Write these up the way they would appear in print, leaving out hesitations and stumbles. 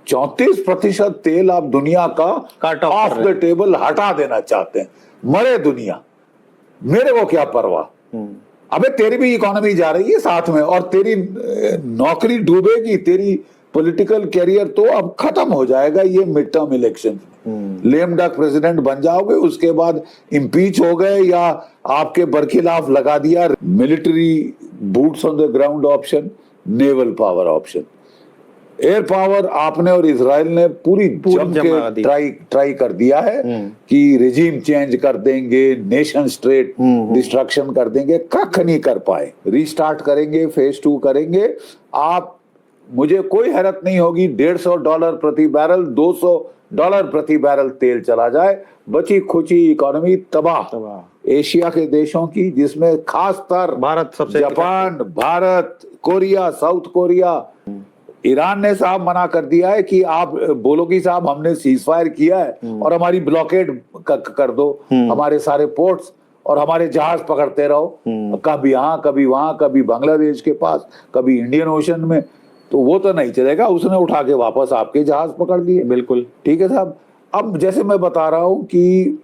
34% तेल आप दुनिया का काट ऑफ ऑफ द टेबल हटा देना चाहते हैं। मरे दुनिया, मेरे को क्या परवाह। अबे तेरी भी इकोनॉमी जा रही है साथ में, और तेरी नौकरी डूबेगी, तेरी पॉलिटिकल कैरियर तो अब खत्म हो जाएगा ये mid term election. Lame duck president बन जाओगे, उसके बाद इम्पीच हो गए या आपके बरखिलाफ लगा दिया military boots on the ground option, naval power option. Air power आपने और इजराइल ने पूरी जम के ट्राई कर दिया है कि रिजीम चेंज कर देंगे, नेशन स्टेट डिस्ट्रक्शन कर देंगे, कख नहीं कर पाए। रीस्टार्ट करेंगे, फेज 2 करेंगे। आप, मुझे कोई हैरत नहीं होगी $150 प्रति बैरल, $200 प्रति बैरल तेल चला जाए, बची खुची इकोनॉमी तबाह। एशिया के देशों की, जिसमें खासतर भारत सबसे, Japan, Bharat, Korea, south Korea. Iran ने साहब मना कर दिया है कि आप बोलो कि साहब हमने सीज फायर किया है और हमारी ब्लॉकेड कर दो, हमारे सारे पोर्ट्स, और हमारे जहाज पकड़ते रहो, कभी यहाँ कभी वहां, कभी बांग्लादेश के पास, कभी इंडियन ओशन में। तो वो तो नहीं चलेगा, उसने उठा के वापस आपके जहाज पकड़ दिए। बिल्कुल ठीक है साहब। अब जैसे मैं बता रहा हूं कि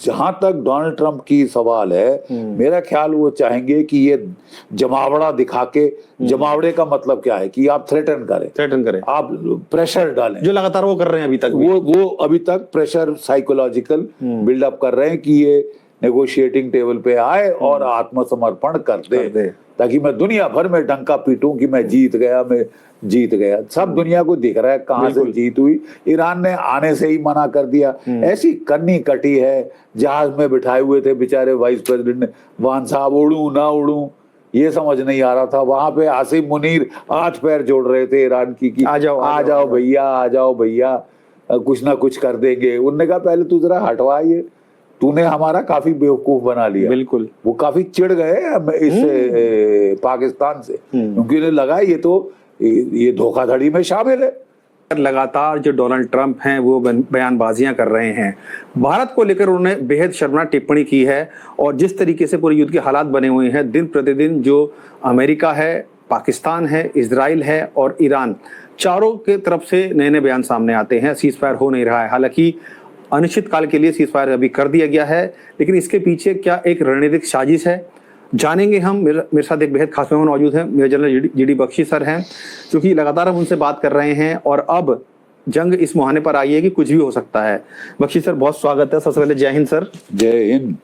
जहां तक डोनाल्ड ट्रंप की सवाल है, मेरा ख्याल वो चाहेंगे कि ये जमावड़ा दिखा के, जमावड़े का मतलब क्या है कि आप थ्रेटन करें, आप प्रेशर डालें, जो लगातार वो कर रहे हैं अभी तक। वो अभी तक प्रेशर साइकोलॉजिकल बिल्डअप कर रहे हैं कि ये नेगोशिएटिंग टेबल पे आए और आत्मसमर्पण कर दे, ताकि मैं दुनिया भर में डंका पीटूं कि मैं जीत गया। सब दुनिया को दिख रहा है कहां से जीत हुई। ईरान ने आने से ही मना कर दिया। ऐसी कन्नी कटी है, जहाज में बिठाए हुए थे बेचारे वाइस प्रेसिडेंट वान साहब, उड़ूं ना उड़ूं ये समझ नहीं आ रहा था। वहां पे आसिम मुनीर हाथ पैर जोड़ रहे थे ईरान की कि आ जाओ भैया, कुछ ना कुछ कर देंगे। उनने कहा पहले तू जरा हटवा, ये तूने हमारा काफी बेवकूफ बना लिया। बिल्कुल, वो काफी चिढ़ गए इस पाकिस्तान से, क्योंकि उन्हें लगा ये धोखाधड़ी में शामिल है। लगातार जो डोनाल्ड ट्रंप हैं वो बयानबाजियां कर रहे हैं भारत को लेकर। उन्होंने बेहद शर्मनाक टिप्पणी की है, और जिस तरीके से पूरे युद्ध के हालात बने हुए हैं, दिन प्रतिदिन जो अमेरिका है, पाकिस्तान है, इजराइल है और ईरान, चारों के तरफ से नए नए बयान सामने आते हैं। सीज फायर हो नहीं रहा है। हालांकि अनिश्चित काल के लिए सीज फायर अभी कर दिया गया है, लेकिन इसके पीछे क्या एक रणनीतिक साजिश है, जानेंगे हम। मेरे साथ एक बेहद खास मेहमान मौजूद हैं, major general G D Bakshi sir हैं, क्योंकि लगातार हम उनसे बात कर रहे हैं और अब जंग इस मुहाने पर आई है कि कुछ भी हो सकता है। बख्शी सर बहुत स्वागत है। सबसे पहले जय हिंद सर। जय हिंद।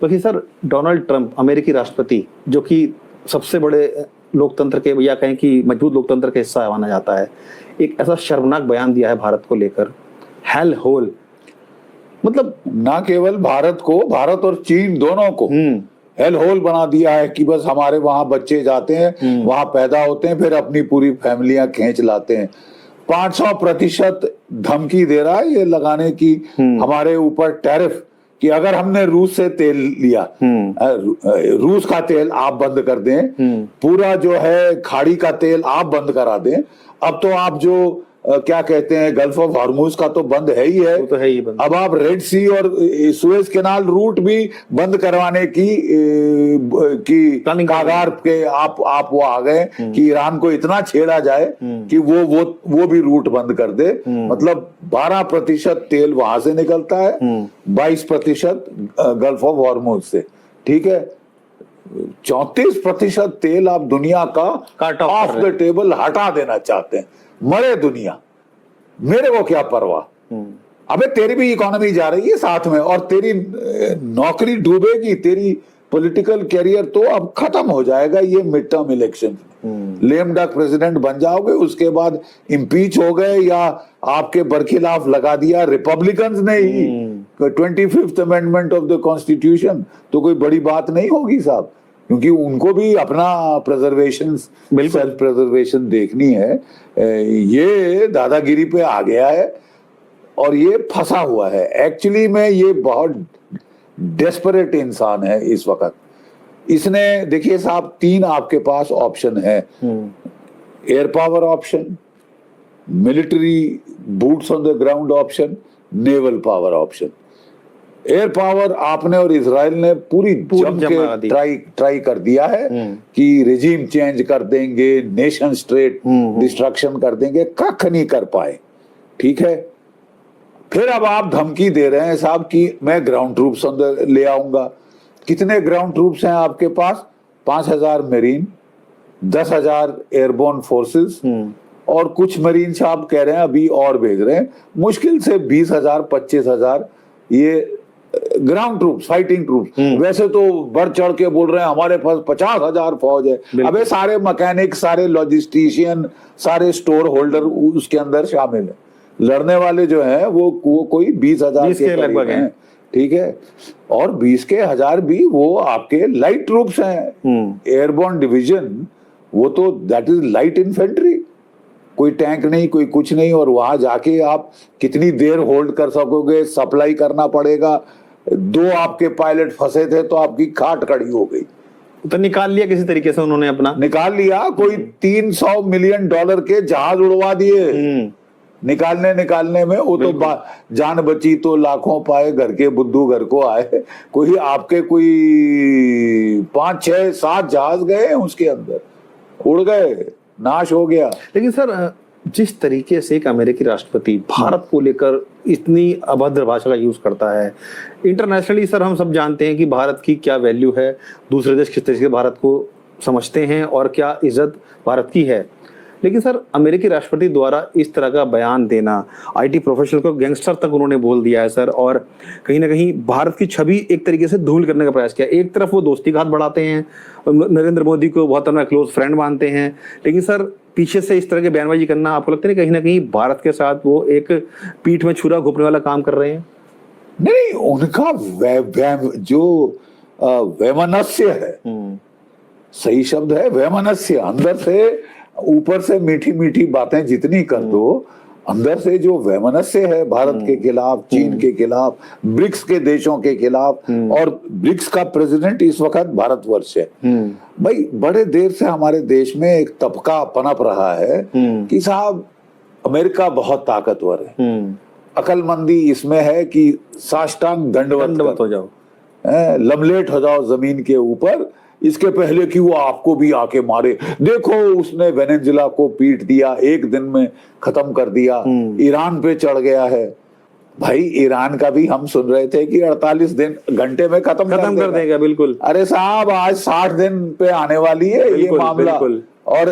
बख्शी सर, डोनाल्ड ट्रंप अमेरिकी राष्ट्रपति, जो कि सबसे बड़े लोकतंत्र के, या कहें कि मजबूत लोकतंत्र का हिस्सा माना जाता है, एक ऐसा शर्मनाक बयान दिया है भारत को लेकर। हेल होल, मतलब ना केवल भारत को, भारत और चीन दोनों को हेल होल बना दिया है कि बस हमारे वहां बच्चे जाते हैं, वहां पैदा होते हैं, फिर अपनी पूरी फैमिलियां खींच लाते हैं। 500% धमकी दे रहा है ये लगाने की हमारे ऊपर टैरिफ, कि अगर हमने रूस से तेल लिया, रूस का तेल आप बंद कर दें, पूरा जो है खाड़ी का तेल आप बंद करा दें। अब तो आप जो क्या कहते हैं, गल्फ ऑफ हॉर्मुज का तो बंद है ही है, वो तो है ही बंद। अब आप रेड सी और सुएज कैनाल रूट भी बंद करवाने की कागार के आप वो आ गए कि ईरान को इतना छेड़ा जाए कि वो भी रूट बंद कर दे। मतलब 12% तेल वहां से निकलता है, 22% गल्फ ऑफ हॉर्मुज से। ठीक है, 34% तेल आप दुनिया का ऑफ द टेबल हटा देना चाहते हैं। मरे दुनिया, मेरे को क्या परवाह। अबे तेरी भी इकोनॉमी जा रही है साथ में, और तेरी नौकरी डूबेगी, तेरी पॉलिटिकल कैरियर तो अब खत्म हो जाएगा ये mid term election. Lame duck president बन जाओगे, उसके बाद इम्पीच हो गए या आपके बरखिलाफ लगा दिया रिपब्लिकन्स ने ही 25th amendment of the constitution, तो कोई बड़ी बात नहीं होगी साहब, क्योंकि उनको भी अपना प्रिजर्वेशन, सेल्फ प्रिजर्वेशन देखनी है। ये दादागिरी पे आ गया है और ये फंसा हुआ है। एक्चुअली में ये बहुत डेस्परेट इंसान है इस वक्त। इसने, देखिए साहब, 3 आपके पास ऑप्शन है, air power option, military boots on the ground option, naval power option. Air power आपने और इसराइल ने पूरी जम जमा दी। के ट्राई कर दिया है कि रिजीम चेंज कर देंगे, नेशन स्टेट डिस्ट्रक्शन कर देंगे, कख नहीं कर पाए। ठीक है, फिर अब आप धमकी दे रहे हैं साहब कि मैं ग्राउंड ट्रूप्स अंदर ले आऊंगा। कितने ग्राउंड ट्रूप्स हैं आपके पास? 5,000 मरीन, 10,000 एयरबोर्न फोर्सेस और कुछ मरीन से आप कह रहे हैं अभी और भेज रहे हैं। मुश्किल से 20,000 25,000 ये ग्राउंड ट्रूप्स, फाइटिंग ट्रूप्स। वैसे तो बढ़ चढ़ के बोल रहे हैं हमारे पास 50,000 फौज है। अबे सारे मैकेनिक, सारे लॉजिस्टिशियन, सारे स्टोर होल्डर उसके अंदर शामिल है। लड़ने वाले जो हैं वो कोई 20,000 के लगभग हैं। ठीक है, और 20 के 1000 भी वो आपके लाइट ट्रूप्स हैं। एयरबोर्न डिवीजन वो तो दैट इज लाइट इन्फेंट्री, कोई टैंक नहीं, कोई कुछ नहीं। और वहां जाके आप कितनी देर होल्ड कर सकोगे? सप्लाई करना पड़ेगा। 2 आपके पायलट फंसे थे तो आपकी खाट खड़ी हो गई। तो निकाल लिया किसी तरीके से उन्होंने अपना, निकाल लिया। कोई $300 मिलियन के जहाज उड़वा दिए निकालने में। वो तो जान बची तो लाखों पाए, घर के बुद्धू घर को आए। कोई आपके कोई 5 6 7 जहाज गए उसके अंदर, उड़ गए, नाश हो गया। लेकिन सर जिस तरीके से एक अमेरिकी राष्ट्रपति भारत को लेकर इतनी अभद्र भाषा का यूज करता है, इंटरनेशनली सर हम सब जानते हैं कि भारत की क्या वैल्यू है, दूसरे देश किस तरीके से भारत को समझते हैं और क्या इज्जत भारत की है। लेकिन सर अमेरिकी राष्ट्रपति द्वारा इस तरह का बयान देना, आईटी प्रोफेशनल को गैंगस्टर तक उन्होंने बोल दिया है सर, और कहीं ना कहीं भारत की छवि एक तरीके से धूल करने का प्रयास किया। एक तरफ वो दोस्ती का हाथ बढ़ाते हैं, नरेंद्र मोदी को बहुत अपना क्लोज फ्रेंड मानते हैं, लेकिन सर पीछे से इस तरह के बयानबाजी करना आपको लगता है कहीं ना कहीं भारत के साथ वो एक पीठ में छुरा घोंपने वाला काम कर रहे हैं? नहीं, उनका जो वैमनस्य है, सही शब्द है वैमनस्य। अंदर से ऊपर से मीठी मीठी बातें जितनी कर दो, अंदर से जो वैमनस्य है भारत के खिलाफ, चीन के खिलाफ, ब्रिक्स के देशों के खिलाफ, और ब्रिक्स का प्रेसिडेंट इस वक्त भारतवर्ष है। भाई बड़े देर से हमारे देश में एक तबका पनप रहा है कि साहब अमेरिका बहुत ताकतवर है। अकलमंदी इसमें है कि साष्टांग दंडवत हो जाओ, लमलेट हो जाओ जमीन के ऊपर, इसके पहले कि वो आपको भी आके मारे। देखो उसने वेनेजुला को पीट दिया, एक दिन में खत्म कर दिया। ईरान पे चढ़ गया है। भाई ईरान का भी हम सुन रहे थे कि 48 घंटे में खत्म कर देगा। बिल्कुल। अरे साहब आज 60 दिन पे आने वाली है ये मामला, और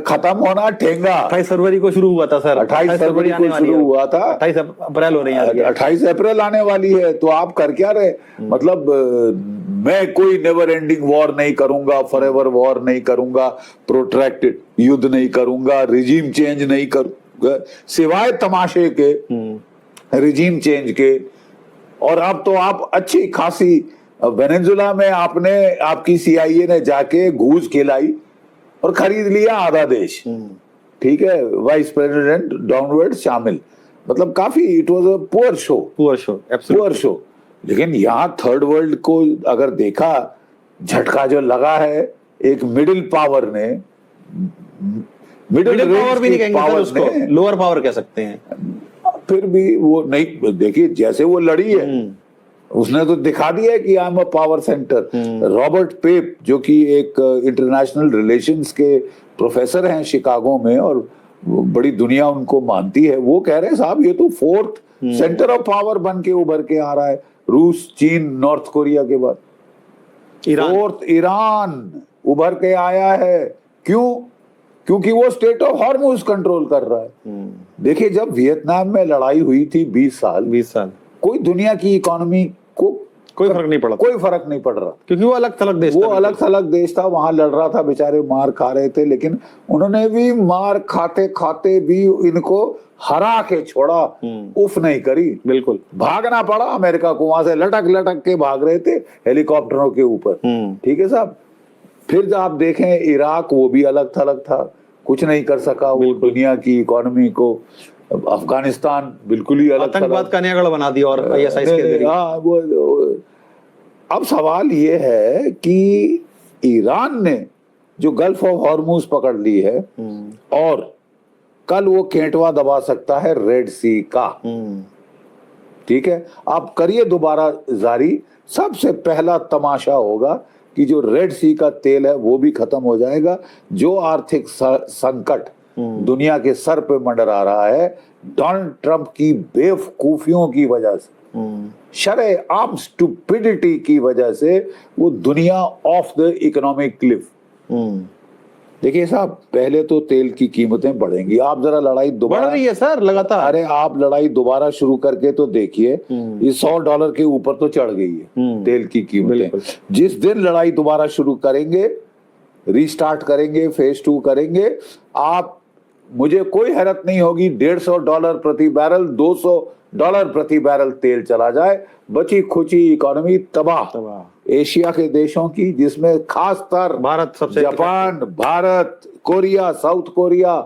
खत्म होना ठेंगा। 28 फरवरी को शुरू हुआ था सर, 28 फरवरी को शुरू हुआ था, 28 अप्रैल हो रही है, 28 अप्रैल आने वाली है। तो आप कर क्या रहे? मतलब मैं कोई नेवर एंडिंग वॉर नहीं करूंगा, फॉरएवर वॉर नहीं करूंगा, प्रोट्रैक्टेड युद्ध नहीं करूंगा, रिजीम चेंज नहीं करूंगा, सिवाय तमाशे के रिजीम चेंज के। और अब तो आप अच्छी खासी वेनेजुला में आपकी CIA ने जाके घूस खिलाई और खरीद लिया आधा देश। ठीक है, वाइस प्रेसिडेंट डाउनवर्ड शामिल। मतलब काफी it was a poor show. लेकिन यहाँ थर्ड वर्ल्ड को अगर देखा, झटका जो लगा है एक मिडिल पावर ने, मिडिल पावर भी नहीं कहेंगे सर उसको, लोअर पावर कह सकते हैं। फिर भी वो नहीं, देखिए जैसे वो लड़ी है उसने तो दिखा दिया है कि I am a power centre. Robert Pape जो कि एक इंटरनेशनल रिलेशंस के प्रोफेसर हैं शिकागो में, और बड़ी दुनिया उनको मानती है, वो कह रहे हैं साहब ये तो 4th सेंटर ऑफ पावर बन के उभर के आ रहा है। रूस, चीन, नॉर्थ कोरिया के बाद 4th ईरान उभर के आया है। क्यों? क्योंकि वो स्टेट ऑफ हॉर्मुज कंट्रोल कर रहा है। देखिए जब वियतनाम में लड़ाई हुई थी 20 साल, कोई दुनिया की इकोनॉमी को कोई फर्क नहीं पड़ रहा, क्योंकि वो अलग थलग देश था, वहां लड़ रहा था, बेचारे मार खा रहे थे। लेकिन उन्होंने भी मार खाते खाते भी इनको हरा के छोड़ा, उफ नहीं करी। बिल्कुल भागना पड़ा अमेरिका को, वहां से लटक के भाग रहे थे हेलीकॉप्टरों के ऊपर। ठीक है साहब। फिर आप देखें इराक, वो भी अलग थलग था, कुछ नहीं कर सका वो दुनिया की इकोनॉमी को। अफगानिस्तान बिल्कुल ही अलग, आतंकवाद का नया गढ़ बना दिया और ISIS के जरिए। अब सवाल ये है कि ईरान ने जो गल्फ ऑफ हॉर्मुज पकड़ ली है, और कल वो केंटवा दबा सकता है रेड सी का। ठीक है, आप करिए दोबारा जारी। सबसे पहला तमाशा होगा कि जो रेड सी का तेल है वो भी खत्म हो जाएगा। जो आर्थिक संकट दुनिया के सर पे मंडरा रहा है डोनाल्ड ट्रंप की बेवकूफियों की वजह से, शरेआम स्टुपिडिटी की वजह से, वो दुनिया ऑफ द इकोनॉमिक क्लिफ। देखिए साहब, पहले तो तेल की कीमतें बढ़ेंगी, आप जरा लड़ाई बढ़ दोबारा, रही है सर लगातार। अरे आप लड़ाई दोबारा शुरू करके तो देखिए, ये $100 के ऊपर तो चढ़ गई है तेल की कीमतें। जिस दिन लड़ाई दोबारा शुरू करेंगे, रीस्टार्ट करेंगे, फेज 2 करेंगे, आप, मुझे कोई हैरत नहीं होगी $150 प्रति बैरल, $200 प्रति बैरल तेल चला जाए, बची खुची इकोनॉमी तबाह। एशिया के देशों की, जिसमें खासकर भारत सबसे, Japan, Bharat, Korea, south Korea,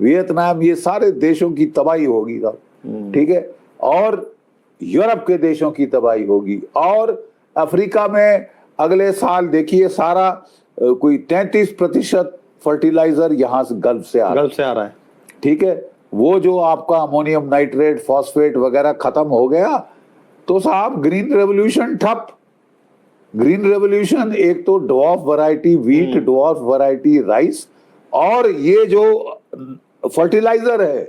Vietnam, ये सारे देशों की तबाही होगी साहब, ठीक है। और यूरोप के देशों की तबाही होगी। और अफ्रीका में अगले साल देखिए सारा कोई 33% फर्टिलाइजर यहां से गल्फ से आ रहा है, ठीक है। वो जो आपका अमोनियम नाइट्रेट, फॉस्फेट वगैरह खत्म हो गया तो साहब ग्रीन रेवोल्यूशन ठप। ग्रीन रेवोल्यूशन, एक तो dwarf variety wheat, dwarf variety rice, और ये जो फर्टिलाइजर है,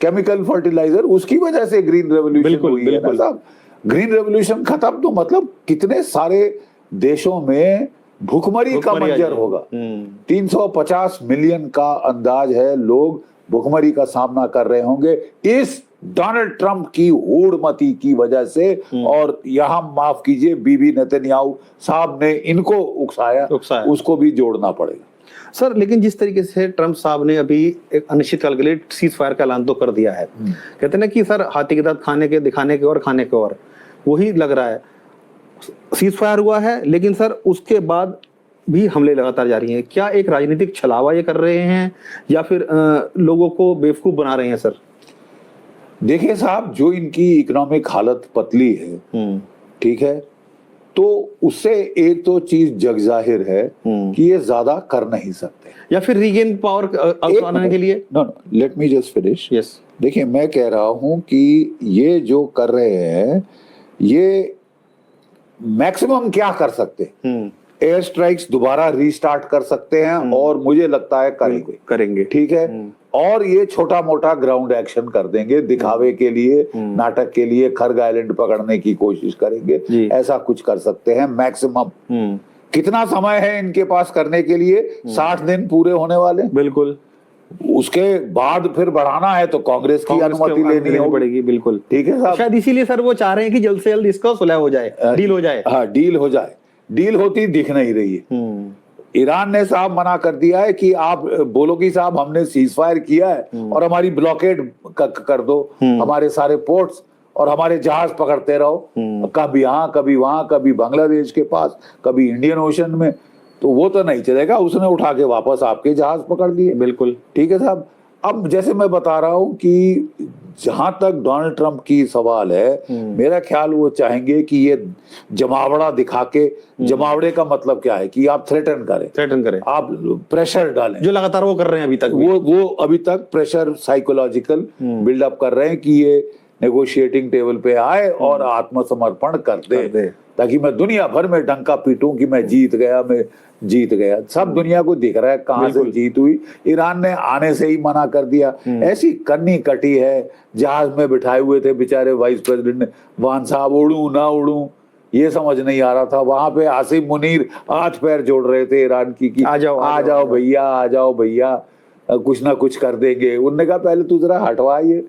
केमिकल फर्टिलाइजर, उसकी वजह से ग्रीन रेवोल्यूशन हुई है ना साहब। ग्रीन रेवोल्यूशन खत्म तो मतलब कितने सारे देशों में भुखमरी का मंजर होगा। 350 मिलियन का अंदाज है लोग भुखमरी का सामना कर रहे होंगे इस डोनाल्ड ट्रंप की हूड़मती की वजह से। और यहां माफ कीजिए, बीबी नेतन्याहू साहब ने इनको उकसाया, उसको भी जोड़ना पड़ेगा सर। लेकिन जिस तरीके से ट्रंप साहब ने अभी एक अनिश्चित काल के लिए सीज फायर का ऐलान तो कर दिया है, कहते ना कि सर हाथी के दांत खाने के, दिखाने के और खाने के और, वही लग रहा है। सीज फायर हुआ है लेकिन सर उसके बाद भी हमले लगातार जारी हैं। क्या एक राजनीतिक छलावा ये कर रहे हैं या फिर लोगों को बेवकूफ बना रहे हैं सर? देखिए साहब, जो इनकी इकोनॉमिक हालत पतली है, ठीक है, तो उससे एक तो चीज जग जाहिर है कि ये ज्यादा कर नहीं सकते, या फिर रीगेन पावर आने के लिए। No, let me just finish. Yes, देखिए मैं कह रहा हूं कि ये जो कर रहे हैं, ये मैक्सिमम क्या कर सकते हैं, एयर स्ट्राइक्स दोबारा रीस्टार्ट कर सकते हैं, और मुझे लगता है करेंगे, ठीक है। और ये छोटा मोटा ग्राउंड एक्शन कर देंगे, दिखावे के लिए, नाटक के लिए, खरग आइलैंड पकड़ने की कोशिश करेंगे, ऐसा कुछ कर सकते हैं मैक्सिमम। कितना समय है इनके पास करने के लिए? 60 दिन पूरे होने वाले, बिल्कुल। उसके बाद फिर बढ़ाना है तो कांग्रेस की अनुमति लेनी पड़ेगी, बिल्कुल, ठीक है साहब। शायद इसीलिए सर वो चाह रहे हैं कि जल्द से जल्द इसका सुलह हो जाए, डील हो जाए। हाँ, डील हो जाए। डील होती दिख नहीं रही है। ईरान ने साहब मना कर दिया है कि आप बोलो कि साहब हमने सीज फायर किया है और हमारी ब्लॉकेड कर दो, हमारे सारे पोर्ट्स, और हमारे जहाज पकड़ते रहो, कभी यहाँ कभी वहां, कभी बांग्लादेश के पास, कभी इंडियन ओशन में, तो वो तो नहीं चलेगा। उसने उठा के वापस आपके जहाज पकड़ दिए, बिल्कुल, ठीक है साहब। अब जैसे मैं बता रहा हूं कि जहां तक डोनाल्ड ट्रंप की सवाल है, मेरा ख्याल वो चाहेंगे कि ये जमावड़ा दिखा के, जमावड़े का मतलब क्या है कि आप थ्रेटन करें, आप प्रेशर डालें, जो लगातार वो कर रहे हैं अभी तक। वो अभी तक प्रेशर साइकोलॉजिकल बिल्डअप कर रहे हैं कि ये नेगोशिएटिंग टेबल पे आए और आत्मसमर्पण कर दे, ताकि मैं दुनिया भर में डंका पीटूं कि मैं जीत गया। सब दुनिया को दिख रहा है कहां से जीत हुई। ईरान ने आने से ही मना कर दिया। ऐसी कन्नी कटी है, जहाज में बिठाए हुए थे बेचारे वाइस प्रेसिडेंट वान साहब, उड़ू ना उड़ू ये समझ नहीं आ रहा था। वहां पे आसिम मुनीर हाथ पैर जोड़ रहे थे ईरान की आ जाओ भैया, कुछ ना कुछ कर देंगे। उन्होंने कहा पहले तू जरा हटवा, ये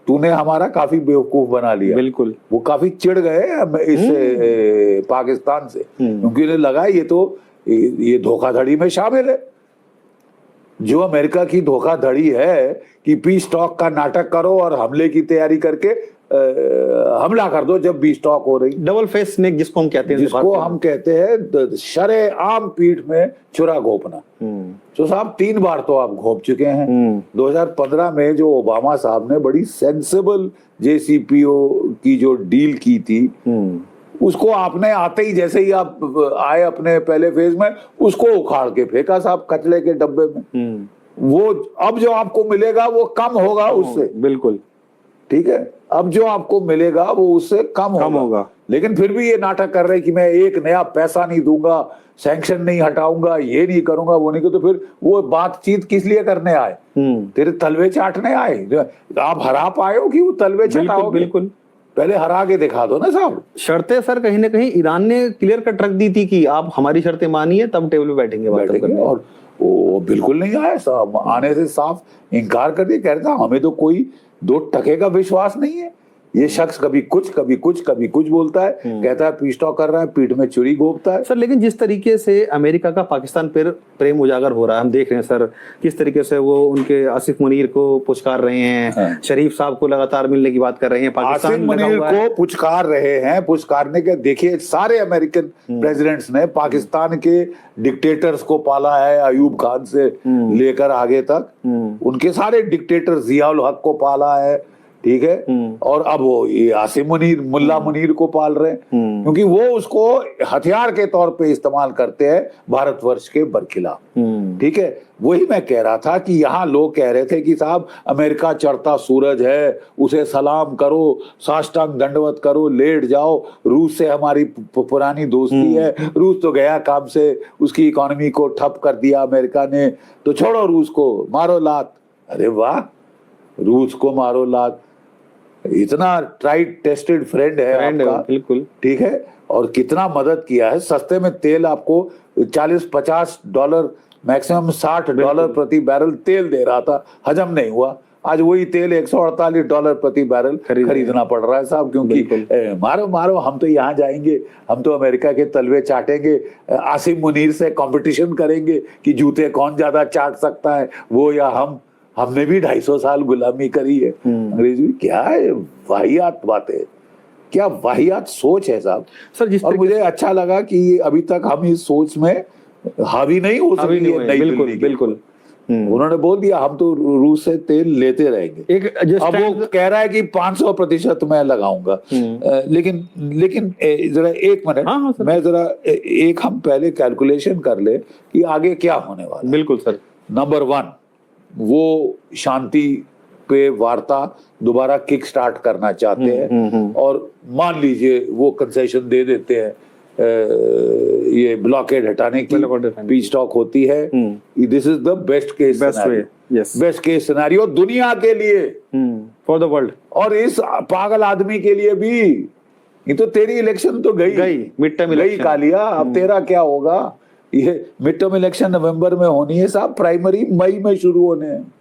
तूने हमारा काफी बेवकूफ बना लिया। बिल्कुल, वो काफी चिढ़ गए इस पाकिस्तान से, क्योंकि उन्हें लगा ये धोखाधड़ी में शामिल है। जो अमेरिका की धोखाधड़ी है कि पीस टॉक का नाटक करो और हमले की तैयारी करके हमला कर दो जब पीस टॉक हो रही। डबल फेस स्नेक जिसको हम कहते हैं शरेआम पीठ में छुरा घोपना। तो साहब 3 बार तो आप घोप चुके हैं। 2015 में जो ओबामा साहब ने बड़ी सेंसिबल JCPO की जो डील की थी, उसको आपने आते ही, जैसे ही आप आए अपने पहले फेज में, उसको उखाड़ के फेंका साहब कचरे के डब्बे में। वो अब जो आपको मिलेगा वो कम होगा उससे। बिल्कुल, ठीक है, अब जो आपको मिलेगा वो उससे कम होगा। लेकिन फिर भी ये नाटक कर रहे हैं कि मैं एक नया पैसा नहीं दूंगा, सैंक्शन नहीं हटाऊंगा, ये नहीं करूंगा, वो नहीं, तो फिर वो बातचीत किस लिए करने आए? तेरे तलवे चाटने आए? आप हरा पाए हो कि वो तलवे चटाओगे? बिल्कुल, पहले हरा के दिखा दो ना साहब। शर्तें सर कहीं ना कहीं ईरान ने क्लियर कट रख दी थी कि आप हमारी शर्तें मानिए तब टेबल पे बैठेंगे। और वो बिल्कुल नहीं आया साहब, आने से साफ इनकार कर दिया, कह रहा था हमें तो कोई 2 टके का विश्वास नहीं है। ये शख्स कभी कुछ कभी कुछ कभी कुछ बोलता है, कहता है पीस टॉक कर रहा है, पीठ में छुरी घोंपता है। सर लेकिन जिस तरीके से अमेरिका का पाकिस्तान पर प्रेम उजागर हो रहा है, हम देख रहे हैं सर किस तरीके से वो उनके आसिफ मुनीर को पुचकार रहे हैं, शरीफ साहब को लगातार मिलने की बात कर रहे हैं, आसिफ मुनीर को पुचकार रहे हैं। पुचकारने के देखिए सारे अमेरिकन प्रेसिडेंट्स ने पाकिस्तान के डिक्टेटर्स को पाला है, अयूब खान से लेकर आगे तक उनके सारे डिक्टेटर, जियाउल हक को पाला है, ठीक है, और अब वो ये आसिम मुनीर, मुल्ला मुनीर को पाल रहे हैं, क्योंकि वो उसको हथियार के तौर पे इस्तेमाल करते हैं भारतवर्ष के बरखिलाफ। ठीक है, वही मैं कह रहा था कि यहाँ लोग कह रहे थे कि साहब अमेरिका चढ़ता सूरज है, उसे सलाम करो, साष्टांग दंडवत करो, लेट जाओ, रूस से हमारी पुरानी दोस्ती है, रूस तो गया काम से, उसकी इकोनॉमी को ठप कर दिया अमेरिका ने, तो छोड़ो रूस को, मारो लात। अरे वाह, रूस को मारो लात, इतना ट्राइड टेस्टेड फ्रेंड है आपका, बिल्कुल ठीक है, और कितना मदद किया है। सस्ते में तेल आपको $40-50 मैक्सिमम $60 प्रति बैरल तेल दे रहा था, हजम नहीं हुआ। आज वही तेल $148 प्रति बैरल खरीदना पड़ रहा है साहब, क्योंकि मारो मारो, हम तो यहाँ जाएंगे, हम तो अमेरिका के तलवे चाटेंगे, आसिम मुनीर से कंपटीशन करेंगे कि जूते कौन ज्यादा चाट सकता है, वो या हम। हमने भी 250 साल गुलामी करी है अंग्रेजी। क्या है वाहियात बातें, क्या वाहियात सोच है साहब सर। और मुझे अच्छा लगा कि अभी तक हम इस सोच में हावी नहीं हो सके। बिल्कुल बिल्कुल, उन्होंने बोल दिया हम तो रूस से तेल लेते रहेंगे। अब वो कह रहा है कि 500% मैं लगाऊंगा। लेकिन जरा एक मिनट, मैं जरा एक हम पहले कैलकुलेशन कर ले कि आगे क्या होने वाला। बिल्कुल सर। नंबर 1, वो शांति पे वार्ता दोबारा किक स्टार्ट करना चाहते हैं, और मान लीजिए वो कंसेशन दे देते हैं, ये ब्लॉकेड हटाने की, पीस टॉक होती है। This is the best case best case scenario दुनिया के लिए, फॉर द वर्ल्ड, और इस पागल आदमी के लिए भी। ये तो तेरी इलेक्शन तो गई मिड टर्म गई कालिया, अब तेरा क्या होगा। ये मिड टर्म इलेक्शन नवंबर में होनी है साहब, प्राइमरी मई में शुरू होने हैं,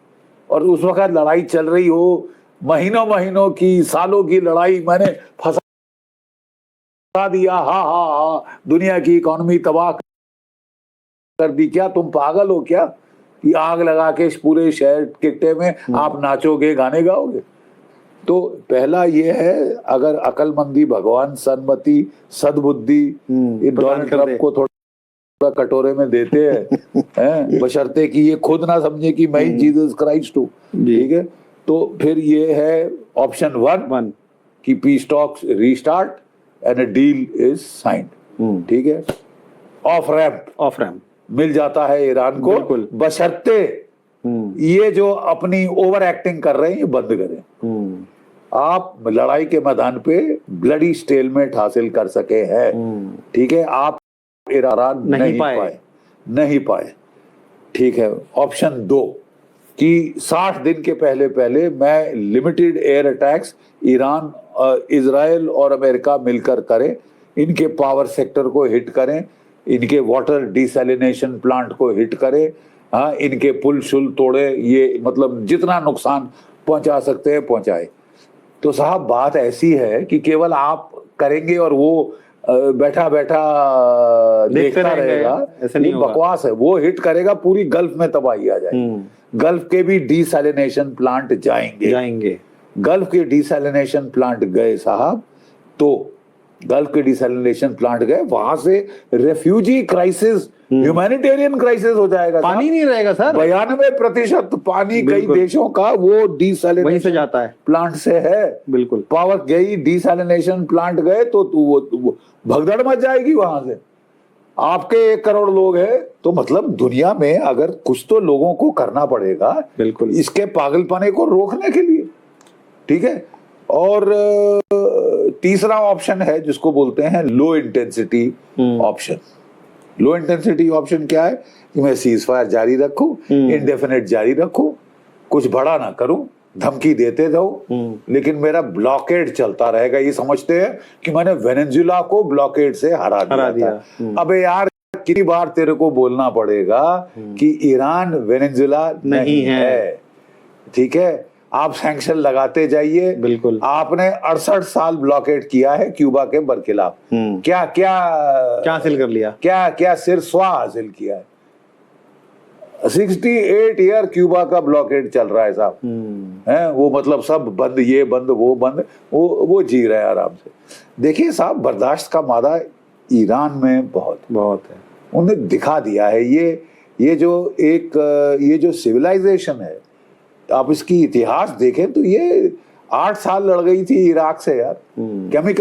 और उस वक्त लड़ाई चल रही हो, महीनों महीनों की, सालों की लड़ाई, मैंने फंसा दिया, हा, दुनिया की इकोनॉमी तबाह कर दी। क्या तुम पागल हो क्या कि आग लगा के पूरे शहर किट्टे में आप नाचोगे, गाने गाओगे? तो पहला ये है, अगर अकलमंदी, भगवान सन्मति, सद्बुद्धि डोनाल्ड ट्रंप को थोड़ा कटोरे में देते हैं, बशर्ते कि ये खुद ना समझे कि मैं जीसस क्राइस्ट हूँ, ठीक है। तो फिर ये है ऑप्शन 1 कि peace talks restart and a deal is signed, ठीक है। ऑफ रैंप मिल जाता है ईरान को, बशर्ते ये जो अपनी ओवर एक्टिंग कर रहे हैं ये बंद करें। आप लड़ाई के मैदान पे ब्लडी स्टेलमेट हासिल कर सके हैं, ठीक है, आप ईरान नहीं पाए, ठीक है। ऑप्शन 2 कि 60 दिन के पहले मैं limited air attacks Iran, Israel और अमेरिका मिलकर करें, इनके पावर सेक्टर को हिट करें, इनके वाटर डिसैलिनेशन प्लांट को हिट करें, हाँ, इनके पुल शुल तोड़े, ये मतलब जितना नुकसान पहुंचा सकते हैं पहुंचाए। तो साहब बात ऐसी है कि केवल आप करेंगे और वो बैठा बैठा देखता रहेगा, ऐसा नहीं होगा। बकवास है। वो हिट करेगा, पूरी गल्फ में तबाही आ जाएगी। गल्फ के भी डिसैलिनेशन प्लांट जाएंगे। गल्फ के डिसैलिनेशन प्लांट गए साहब, तो गल्फ के डिसैलिनेशन प्लांट गए, वहां से रेफ्यूजी क्राइसिस, ह्यूमैनिटेरियन क्राइसिस हो जाएगा। पानी नहीं रहेगा सर, 92% पानी कई देशों का वो डिसैलिनेशन से जाता है, प्लांट से है। बिल्कुल, पावर गई, डिसैलिनेशन प्लांट गए, तो वो भगदड़ मच जाएगी वहां से। आपके 1 करोड़ लोग हैं, तो मतलब दुनिया में अगर कुछ तो लोगों को करना पड़ेगा, बिल्कुल, इसके पागलपने को रोकने के लिए, ठीक है। और तीसरा ऑप्शन है जिसको बोलते हैं low intensity option. Low intensity option क्या है कि मैं सीज फायर जारी रखूं, इंडेफिनिट जारी रखूं, कुछ बड़ा ना करूं, धमकी देते जाऊं, लेकिन मेरा ब्लॉकेड चलता रहेगा। ये समझते हैं कि मैंने वेनेजुएला को ब्लॉकेड से हरा दिया था। अबे यार कितनी बार तेरे को बोलना पड़ेगा कि ईरान वेनेजुएला नहीं है, ठीक है। आप सैंक्शन लगाते जाइए। बिल्कुल। आपने 68 साल ब्लॉकेड किया है क्यूबा के बरखिलाफ, क्या क्या हासिल कर लिया, क्या क्या सिरस्वा हासिल किया है। 68 ईयर क्यूबा का ब्लॉकेड चल रहा है साहब, है वो, मतलब सब बंद, ये बंद वो बंद, वो जी रहे हैं आराम से। देखिए साहब, बर्दाश्त का मादा ईरान में बहुत है। उन्हें दिखा दिया है। ये जो सिविलाइजेशन है, आप इसकी इतिहास देखें तो ये 8 साल लड़ गई थी इराक से यार। केमिकल